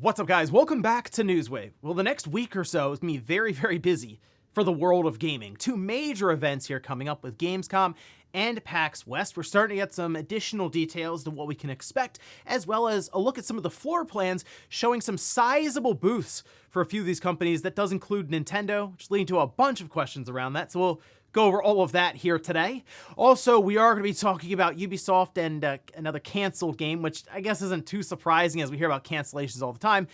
What's up, guys? Welcome back to Newswave. Well, the next week or so is going to be very, very busy for the world of gaming. Two major events here coming up with Gamescom and PAX West. We're starting to get some additional details to what we can expect, as well as a look at some of the floor plans showing some sizable booths for a few of these companies. That does include Nintendo, which is leading to a bunch of questions around that. So we'll go over all of that here today. Also, we are going to be talking about Ubisoft and another canceled game, which I guess isn't too surprising as we hear about cancellations all the time.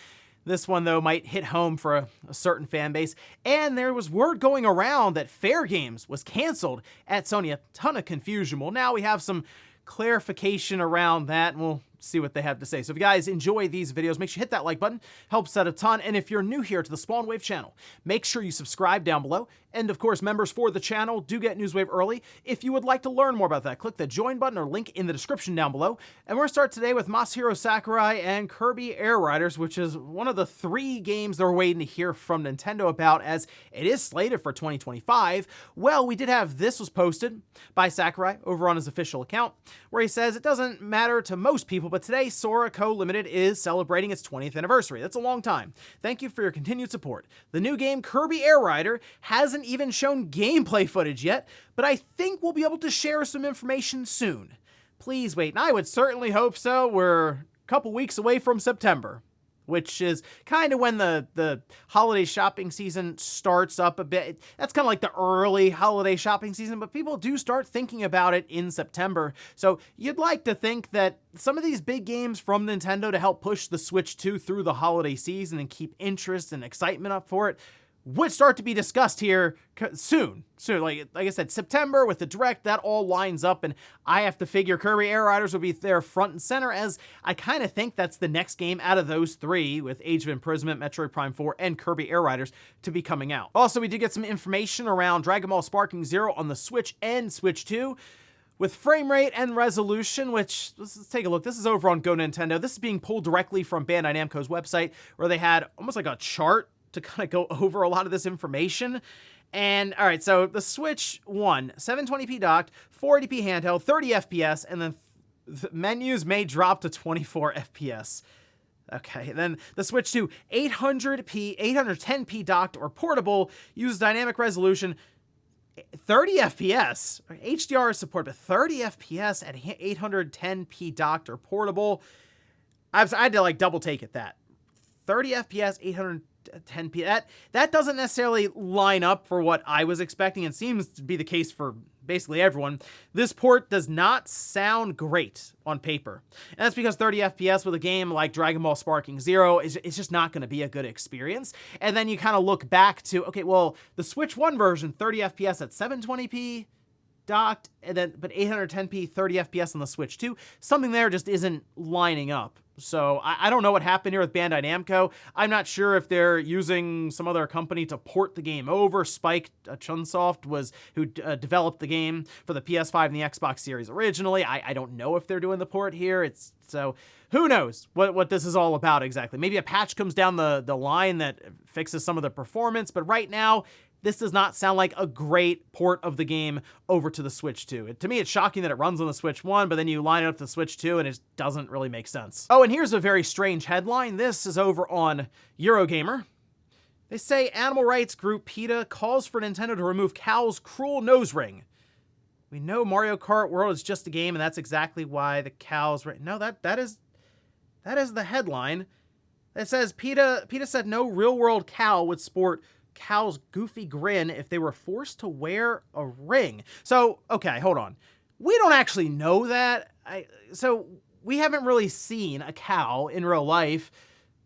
This one, though, might hit home for a certain fan base. And there was word going around that Fairgames was canceled at Sony. A ton of confusion. Well, now we have some clarification around that, and we'll see what they have to say. So if you guys enjoy these videos, make sure you hit that like button. Helps out a ton. And if you're new here to the Spawnwave channel, make sure you subscribe down below. And of course, members for the channel do get Newswave early. If you would like to learn more about that, click the join button or link in the description down below. And we're going to start today with Masahiro Sakurai and Kirby Air Riders, which is one of the 3 games they're waiting to hear from Nintendo about, as it is slated for 2025. Well, we did have this was posted by Sakurai over on his official account, where he says it doesn't matter to most people, but today Sora Co. Limited is celebrating its 20th anniversary. That's a long time. Thank you for your continued support. The new game Kirby Air Rider hasn't even shown gameplay footage yet, but I think we'll be able to share some information soon. Please wait, and I would certainly hope so. We're a couple weeks away from September, which is kind of when the holiday shopping season starts up a bit. That's kind of like the early holiday shopping season, but people do start thinking about it in September. So you'd like to think that some of these big games from Nintendo to help push the Switch 2 through the holiday season and keep interest and excitement up for it would start to be discussed here soon. Like I said, September with the Direct, that all lines up, and I have to figure Kirby Air Riders will be there front and center, as I kind of think that's the next game out of those 3, with Age of Imprisonment, Metroid Prime 4, and Kirby Air Riders to be coming out. Also, we did get some information around Dragon Ball Sparking Zero on the Switch and Switch 2. With frame rate and resolution, which, let's take a look. This is over on Go Nintendo. This is being pulled directly from Bandai Namco's website, where they had almost like a chart to kind of go over a lot of this information. And all right, so the Switch 1, 720p docked, 480p handheld, 30 FPS, and then the menus may drop to 24 FPS. Okay, then the Switch 2, 810p docked or portable, uses dynamic resolution, 30 FPS. HDR is supported, but 30 FPS at 810p docked or portable. I had to like double take at that. 30 FPS, 810p. That doesn't necessarily line up for what I was expecting. It seems to be the case for basically everyone. This port does not sound great on paper. And that's because 30 FPS with a game like Dragon Ball Sparking Zero is just not going to be a good experience. And then you kind of look back to, okay, well, the Switch 1 version, 30 FPS at 720p docked, and then but 810p, 30 FPS on the Switch 2. Something there just isn't lining up. So I don't know what happened here with Bandai Namco. I'm not sure if they're using some other company to port the game over. Spike Chunsoft was who developed the game for the PS5 and the Xbox Series originally. I don't know if they're doing the port here. So who knows what this is all about exactly. Maybe a patch comes down the line that fixes some of the performance, but right now, this does not sound like a great port of the game over to the Switch 2. To me, it's shocking that it runs on the Switch 1, but then you line it up to the Switch 2 and it doesn't really make sense. Oh, and here's a very strange headline. This is over on Eurogamer. They say animal rights group PETA calls for Nintendo to remove cow's cruel nose ring. We know Mario Kart World is just a game, and that's exactly why the cows... No, that is the headline. It says PETA said no real-world cow would sport cow's goofy grin if they were forced to wear a ring. So, okay, hold on. We don't actually know that. So we haven't really seen a cow in real life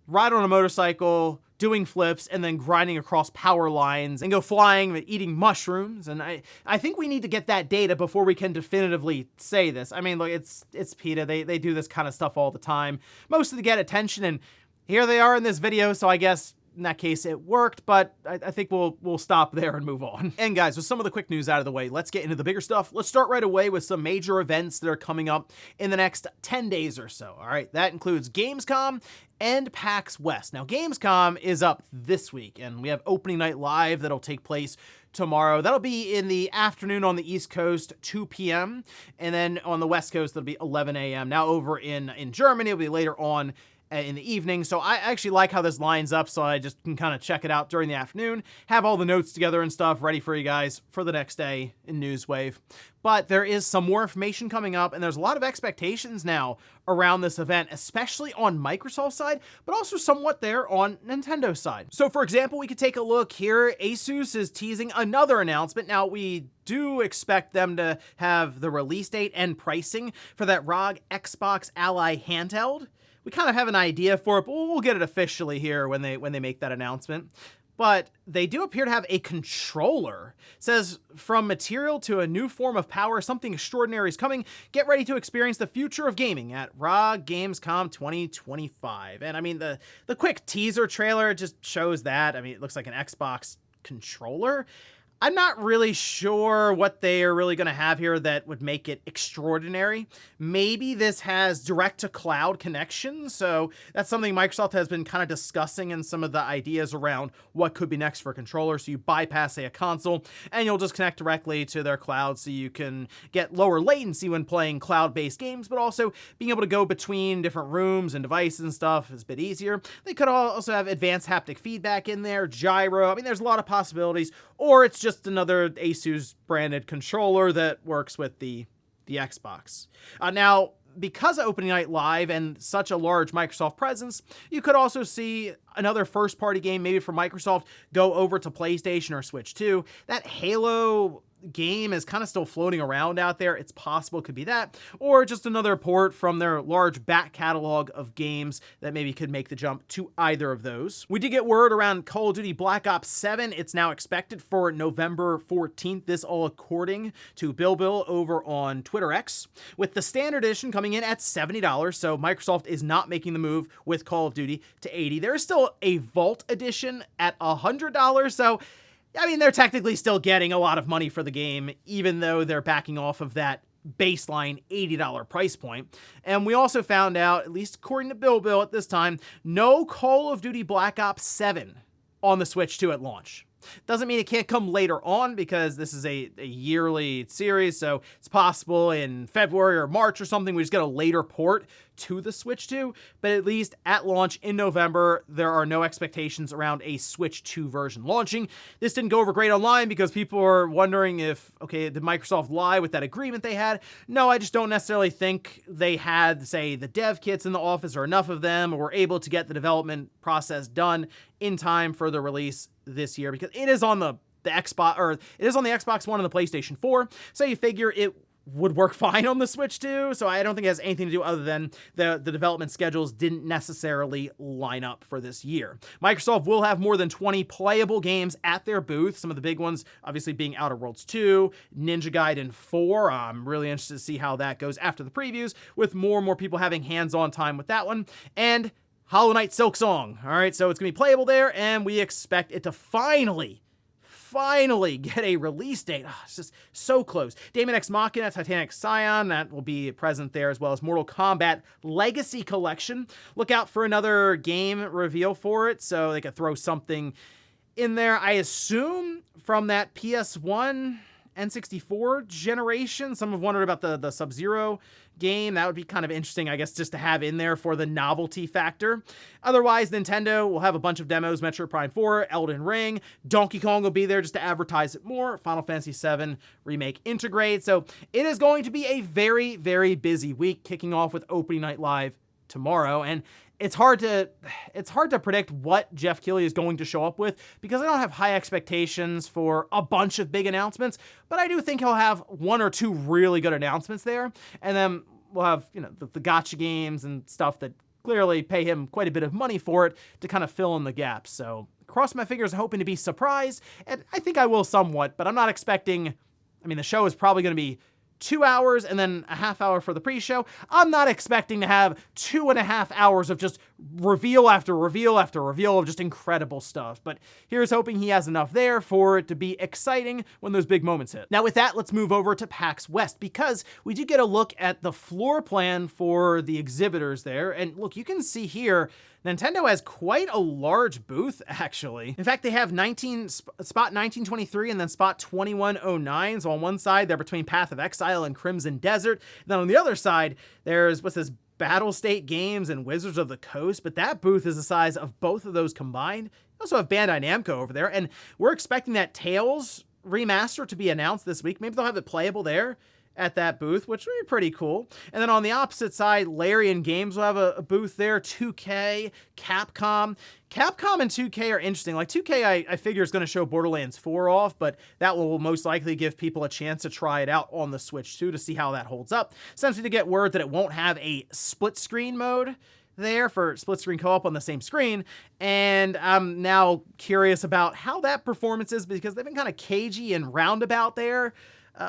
ride on a motorcycle, doing flips, and then grinding across power lines and go flying, eating mushrooms. And I think we need to get that data before we can definitively say this. I mean, look, it's PETA. They do this kind of stuff all the time, mostly to get attention. And here they are in this video, so I guess in that case, it worked, but I think we'll stop there and move on. And guys, with some of the quick news out of the way, let's get into the bigger stuff. Let's start right away with some major events that are coming up in the next 10 days or so. All right, that includes Gamescom and PAX West. Now, Gamescom is up this week, and we have opening night live that'll take place tomorrow. That'll be in the afternoon on the East Coast, 2 p.m. And then on the West Coast, that'll be 11 a.m. Now over in Germany, it'll be later on in the evening. So I actually like how this lines up, so I just can kind of check it out during the afternoon, have all the notes together and stuff ready for you guys for the next day in Newswave. But there is some more information coming up, and there's a lot of expectations now around this event, especially on Microsoft's side, but also somewhat there on Nintendo's side. So for example, we could take a look here. Asus is teasing another announcement. Now, we do expect them to have the release date and pricing for that ROG Xbox Ally handheld. We kind of have an idea for it, but we'll get it officially here when they make that announcement. But they do appear to have a controller. It says, from material to a new form of power, something extraordinary is coming. Get ready to experience the future of gaming at ROG Gamescom 2025. And I mean, the quick teaser trailer just shows that. I mean, it looks like an Xbox controller. I'm not really sure what they are really going to have here that would make it extraordinary. Maybe this has direct-to-cloud connections, so that's something Microsoft has been kind of discussing in some of the ideas around what could be next for a controller. So you bypass, say, a console, and you'll just connect directly to their cloud so you can get lower latency when playing cloud-based games, but also being able to go between different rooms and devices and stuff is a bit easier. They could also have advanced haptic feedback in there, gyro. I mean, there's a lot of possibilities. Or it's just another Asus branded controller that works with the Xbox. Now, because of Opening Night Live and such a large Microsoft presence, you could also see another first-party game, maybe from Microsoft, go over to PlayStation or Switch 2. That Halo game is kind of still floating around out there. It's possible it could be that, or just another port from their large back catalog of games that maybe could make the jump to either of those. We did get word around Call of Duty Black Ops 7. It's now expected for November 14th. This all according to Bill over on Twitter X, with the standard edition coming in at $70. So Microsoft is not making the move with Call of Duty to $80. There is still a Vault edition at $100. So I mean, they're technically still getting a lot of money for the game, even though they're backing off of that baseline $80 price point. And we also found out, at least according to Bill at this time, no Call of Duty Black Ops 7 on the Switch 2 at launch. Doesn't mean it can't come later on, because this is a yearly series, so it's possible in February or March or something we just get a later port to the Switch 2, but at least at launch in November, there are no expectations around a Switch 2 version launching. This didn't go over great online because people are wondering if, okay, did Microsoft lie with that agreement they had? No, I just don't necessarily think they had, say, the dev kits in the office or enough of them, or were able to get the development process done in time for the release this year, because it is on the Xbox, or it is on the Xbox One and the PlayStation 4. So you figure it would work fine on the Switch 2. So I don't think it has anything to do other than the development schedules didn't necessarily line up for this year. Microsoft will have more than 20 playable games at their booth. Some of the big ones obviously being Outer Worlds 2, Ninja Gaiden 4. I'm really interested to see how that goes after the previews, with more and more people having hands-on time with that one. And Hollow Knight Silksong. All right, so it's going to be playable there, and we expect it to finally get a release date. Oh, it's just so close. Daemon X Machina, Titanic Scion, that will be present there, as well as Mortal Kombat Legacy Collection. Look out for another game reveal for it, so they could throw something in there. I assume from that PS1 N64 generation. Some have wondered about the Sub-Zero game. That would be kind of interesting, I guess, just to have in there for the novelty factor. Otherwise, Nintendo will have a bunch of demos. Metroid Prime 4, Elden Ring, Donkey Kong will be there just to advertise it more. Final Fantasy VII Remake Integrate. So it is going to be a very, very busy week, kicking off with Opening Night Live tomorrow. And it's hard to predict what Jeff Keighley is going to show up with, because I don't have high expectations for a bunch of big announcements, but I do think he'll have one or two really good announcements there. And then we'll have, the gacha games and stuff that clearly pay him quite a bit of money for it to kind of fill in the gaps. So cross my fingers, hoping to be surprised. And I think I will somewhat, but I'm not expecting, the show is probably going to be 2 hours and then a half hour for the pre-show. I'm not expecting to have 2.5 hours of just reveal after reveal after reveal of just incredible stuff. But here's hoping he has enough there for it to be exciting when those big moments hit. Now with that, let's move over to PAX West, because we do get a look at the floor plan for the exhibitors there. And look, you can see here, Nintendo has quite a large booth, actually. In fact, they have spot 1923 and then spot 2109. So on one side, they're between Path of Exile and Crimson Desert. Then on the other side, there's what's this Battle State Games and Wizards of the Coast, but that booth is the size of both of those combined. You also have Bandai Namco over there, and we're expecting that Tales remaster to be announced this week. Maybe they'll have it playable there at that booth, which would be pretty cool. And then on the opposite side, Larian Games will have a booth there. 2K, Capcom. Capcom and 2K are interesting. Like 2K, I figure is going to show Borderlands 4 off, but that will most likely give people a chance to try it out on the Switch too to see how that holds up. Essentially to get word that it won't have a split screen mode there for split screen co-op on the same screen. And I'm now curious about how that performance is because they've been kind of cagey and roundabout there.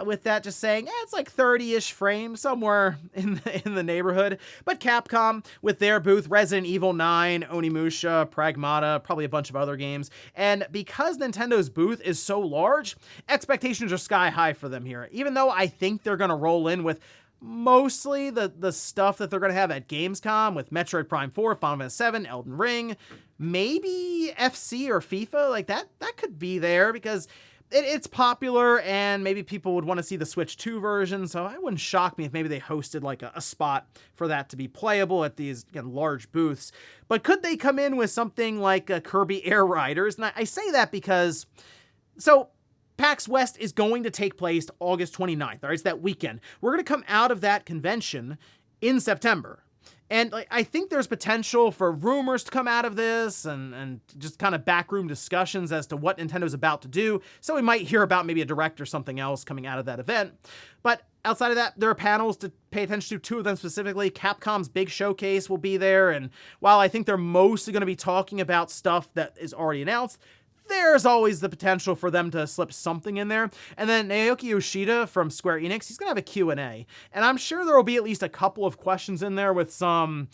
With that, just saying, it's like 30-ish frames, somewhere in the neighborhood. But Capcom, with their booth, Resident Evil 9, Onimusha, Pragmata, probably a bunch of other games. And because Nintendo's booth is so large, expectations are sky high for them here. Even though I think they're going to roll in with mostly the stuff that they're going to have at Gamescom with Metroid Prime 4, Final Fantasy 7, Elden Ring, maybe FC or FIFA, like that could be there because it's popular and maybe people would want to see the Switch 2 version, so it wouldn't shock me if maybe they hosted like a spot for that to be playable at these, again, large booths. But could they come in with something like Kirby Air Riders? And I say that because, so PAX West is going to take place August 29th, all right? It's that weekend. We're going to come out of that convention in September. And I think there's potential for rumors to come out of this and just kind of backroom discussions as to what Nintendo's about to do. So we might hear about maybe a direct or something else coming out of that event. But outside of that, there are panels to pay attention to, two of them specifically. Capcom's big showcase will be there. And while I think they're mostly going to be talking about stuff that is already announced, there's always the potential for them to slip something in there. And then Naoki Yoshida from Square Enix, he's going to have a Q&A. And I'm sure there will be at least a couple of questions in there with some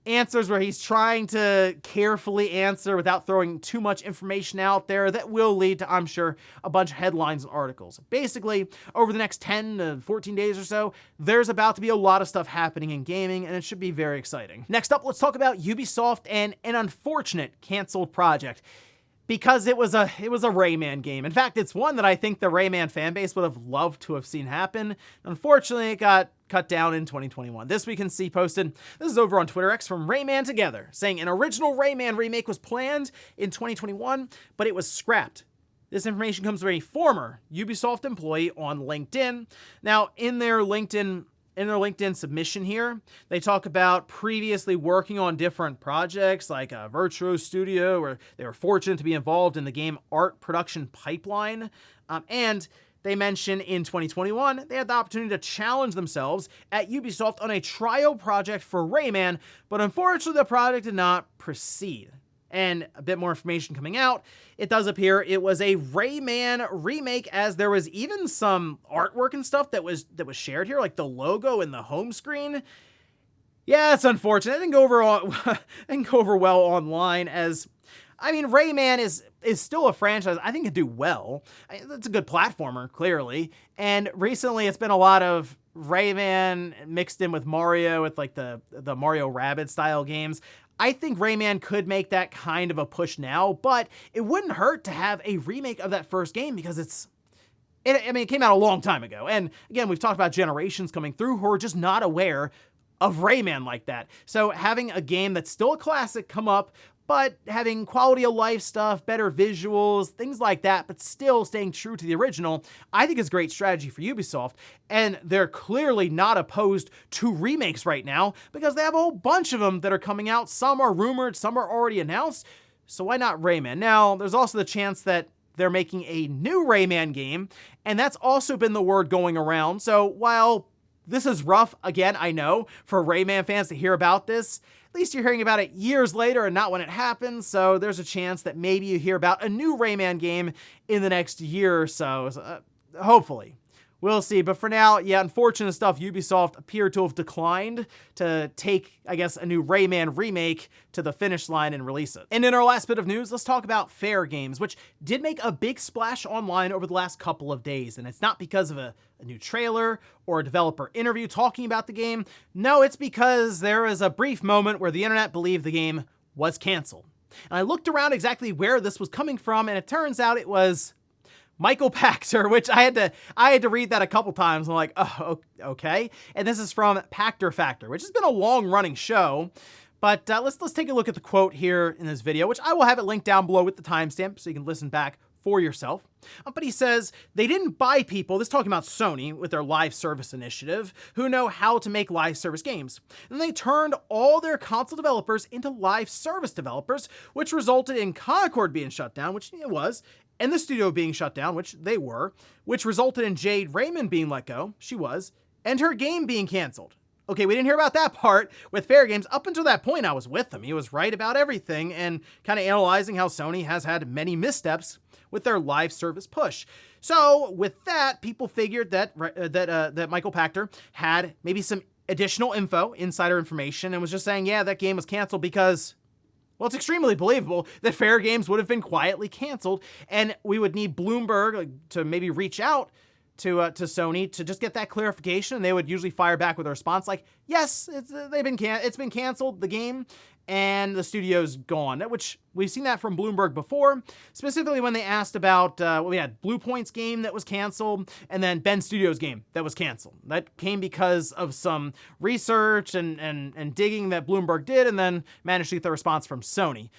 answers where he's trying to carefully answer without throwing too much information out there that will lead to, I'm sure, a bunch of headlines and articles. Basically, over the next 10 to 14 days or so, there's about to be a lot of stuff happening in gaming, and it should be very exciting. Next up, let's talk about Ubisoft and an unfortunate canceled project. Because it was a Rayman game. In fact, it's one that I think the Rayman fan base would have loved to have seen happen. Unfortunately, it got cut down in 2021. This Week in C posted, this is over on Twitter X from Rayman Together, saying an original Rayman remake was planned in 2021, but it was scrapped. This information comes from a former Ubisoft employee on LinkedIn. Now, in their LinkedIn submission here, they talk about previously working on different projects like a Virtuo Studio, where they were fortunate to be involved in the game art production pipeline. And they mention in 2021, they had the opportunity to challenge themselves at Ubisoft on a trial project for Rayman, but unfortunately the project did not proceed. And a bit more information coming out, it does appear it was a Rayman remake, as there was even some artwork and stuff that was shared here, like the logo and the home screen. Yeah, it's unfortunate. It didn't go over well online, as I mean, Rayman is still a franchise I think could do well. It's a good platformer, clearly. And recently it's been a lot of Rayman mixed in with Mario, with like the Mario Rabbids style games. I think Rayman could make that kind of a push now, but it wouldn't hurt to have a remake of that first game because it came out a long time ago. And again, we've talked about generations coming through who are just not aware of Rayman like that. So having a game that's still a classic come up, but having quality of life stuff, better visuals, things like that, but still staying true to the original, I think is a great strategy for Ubisoft. And they're clearly not opposed to remakes right now because they have a whole bunch of them that are coming out. Some are rumored, some are already announced. So why not Rayman? Now, there's also the chance that they're making a new Rayman game, and that's also been the word going around. So while this is rough, again, I know, for Rayman fans to hear about this, at least you're hearing about it years later and not when it happens, so there's a chance that maybe you hear about a new Rayman game in the next year or so. Hopefully. We'll see. But for now, yeah, unfortunate stuff. Ubisoft appeared to have declined to take, I guess, a new Rayman remake to the finish line and release it. And in our last bit of news, let's talk about Fairgames, which did make a big splash online over the last couple of days. And it's not because of a new trailer or a developer interview talking about the game. No, it's because there was a brief moment where the internet believed the game was canceled. And I looked around exactly where this was coming from, and it turns out it was Michael Pachter, which I had to read that a couple times. I'm like, oh, okay. And this is from Pachter Factor, which has been a long-running show. But let's take a look at the quote here in this video, which I will have it linked down below with the timestamp so you can listen back for yourself. But he says, they didn't buy people, this is talking about Sony with their live service initiative, who know how to make live service games. And they turned all their console developers into live service developers, which resulted in Concord being shut down, which it was, and the studio being shut down, which they were, which resulted in Jade Raymond being let go, she was, and her game being canceled. Okay, we didn't hear about that part with Fairgames. Up until that point, I was with him. He was right about everything and kind of analyzing how Sony has had many missteps with their live service push. So with that, people figured that Michael Pachter had maybe some additional info, insider information, and was just saying, yeah, that game was canceled because, well, it's extremely believable that Fairgames would have been quietly canceled, and we would need Bloomberg to maybe reach out to Sony to just get that clarification, and they would usually fire back with a response like, yes, it's been canceled, the game, and the studio's gone, which we've seen that from Bloomberg before, specifically when they asked about, we had Blue Point's game that was canceled, and then Ben Studio's game that was canceled. That came because of some research and digging that Bloomberg did, and then managed to get the response from Sony.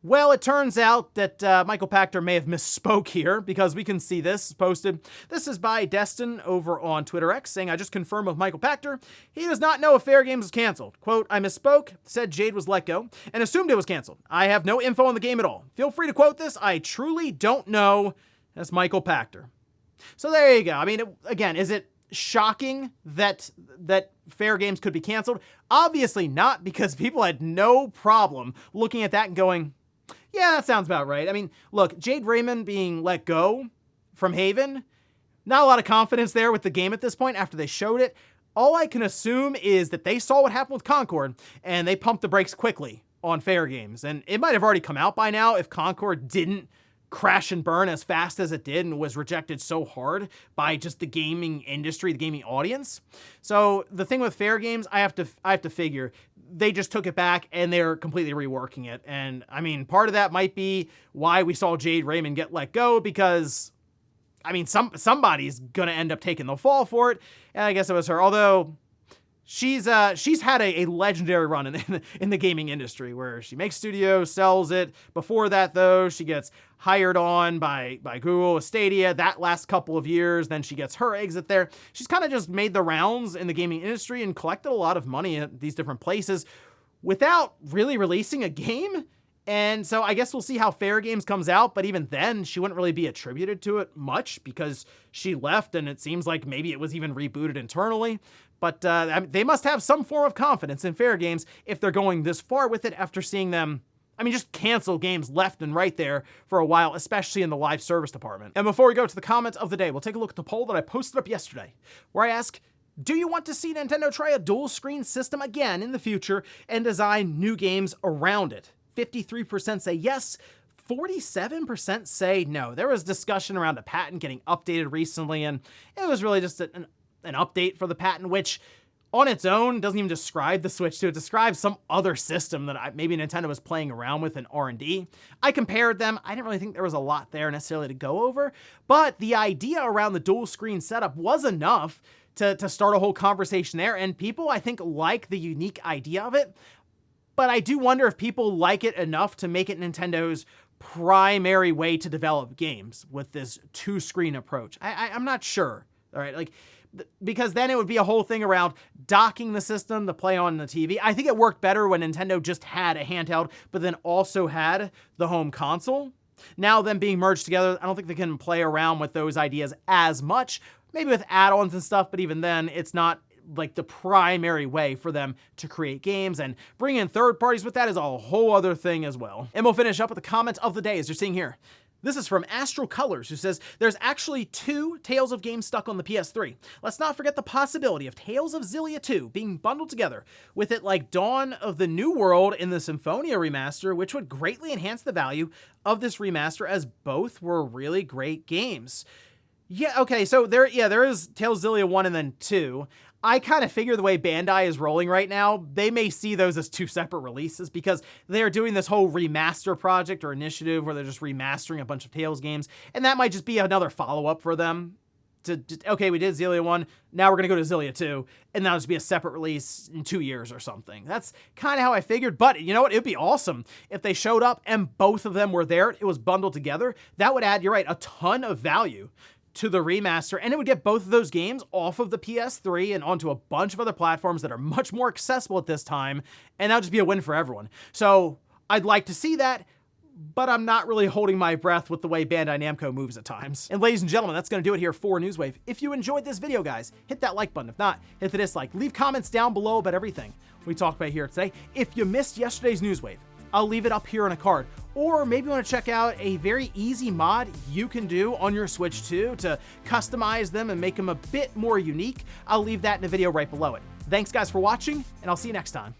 Well, it turns out that Michael Pachter may have misspoke here, because we can see this posted. This is by Destin over on Twitter X, saying, I just confirmed with Michael Pachter. He does not know if Fairgames was canceled. Quote, I misspoke, said Jade was let go, and assumed it was canceled. I have no info on the game at all. Feel free to quote this. I truly don't know. That's Michael Pachter. So there you go. I mean, again, is it shocking that Fairgames could be canceled? Obviously not, because people had no problem looking at that and going, yeah, that sounds about right. I mean, look, Jade Raymond being let go from Haven, not a lot of confidence there with the game at this point after they showed it. All I can assume is that they saw what happened with Concord, and they pumped the brakes quickly on Fairgames. And it might have already come out by now if Concord didn't crash and burn as fast as it did and was rejected so hard by just the gaming industry, the gaming audience. So the thing with Fairgames, I have to figure they just took it back and they're completely reworking it. And I mean, part of that might be why we saw Jade Raymond get let go, because I mean, somebody's gonna end up taking the fall for it. And I guess it was her, although she's had a legendary run in the gaming industry where she makes studios, sells it. Before that, though, she gets hired on by Google, Stadia, that last couple of years. Then she gets her exit there. She's kind of just made the rounds in the gaming industry and collected a lot of money at these different places without really releasing a game. And so I guess we'll see how Fairgames comes out, but even then, she wouldn't really be attributed to it much because she left, and it seems like maybe it was even rebooted internally. But they must have some form of confidence in Fairgames if they're going this far with it after seeing them, I mean, just cancel games left and right there for a while, especially in the live service department. And before we go to the comments of the day, we'll take a look at the poll that I posted up yesterday, where I ask, do you want to see Nintendo try a dual screen system again in the future and design new games around it? 53% say yes, 47% say no. There was discussion around a patent getting updated recently, and it was really just an update for the patent, which on its own doesn't even describe the Switch 2. It describes some other system that maybe Nintendo was playing around with in R&D. I compared them. I didn't really think there was a lot there necessarily to go over, but the idea around the dual screen setup was enough to start a whole conversation there, and people, I think, like the unique idea of it. But I do wonder if people like it enough to make it Nintendo's primary way to develop games with this two-screen approach. I'm not sure, all right? Like, because then it would be a whole thing around docking the system to play on the TV. I think it worked better when Nintendo just had a handheld, but then also had the home console. Now them being merged together, I don't think they can play around with those ideas as much, maybe with add-ons and stuff, but even then, it's not like the primary way for them to create games, and bring in third parties with that is a whole other thing as well. And we'll finish up with the comment of the day, as you're seeing here. This is from Astral Colors, who says, there's actually 2 Tales of games stuck on the PS3. Let's not forget the possibility of Tales of Xillia 2 being bundled together with it like Dawn of the New World in the Symphonia remaster, which would greatly enhance the value of this remaster, as both were really great games. Yeah, okay, so there is Tales of Xillia 1 and then 2. I kind of figure the way Bandai is rolling right now, they may see those as two separate releases because they're doing this whole remaster project or initiative where they're just remastering a bunch of Tales games, and that might just be another follow-up for them. Okay, we did Xillia 1, now we're going to go to Xillia 2, and that'll just be a separate release in 2 years or something. That's kind of how I figured, but you know what? It'd be awesome if they showed up and both of them were there, it was bundled together. That would add, you're right, a ton of value to the remaster, and it would get both of those games off of the PS3 and onto a bunch of other platforms that are much more accessible at this time, and that'll just be a win for everyone. So I'd like to see that, but I'm not really holding my breath with the way Bandai Namco moves at times. And ladies and gentlemen, that's going to do it here for Newswave. If you enjoyed this video, guys, hit that like button. If not, hit the dislike. Leave comments down below about everything we talked about here today. If you missed yesterday's Newswave, I'll leave it up here on a card. Or maybe you want to check out a very easy mod you can do on your Switch 2 to customize them and make them a bit more unique. I'll leave that in the video right below it. Thanks guys for watching, and I'll see you next time.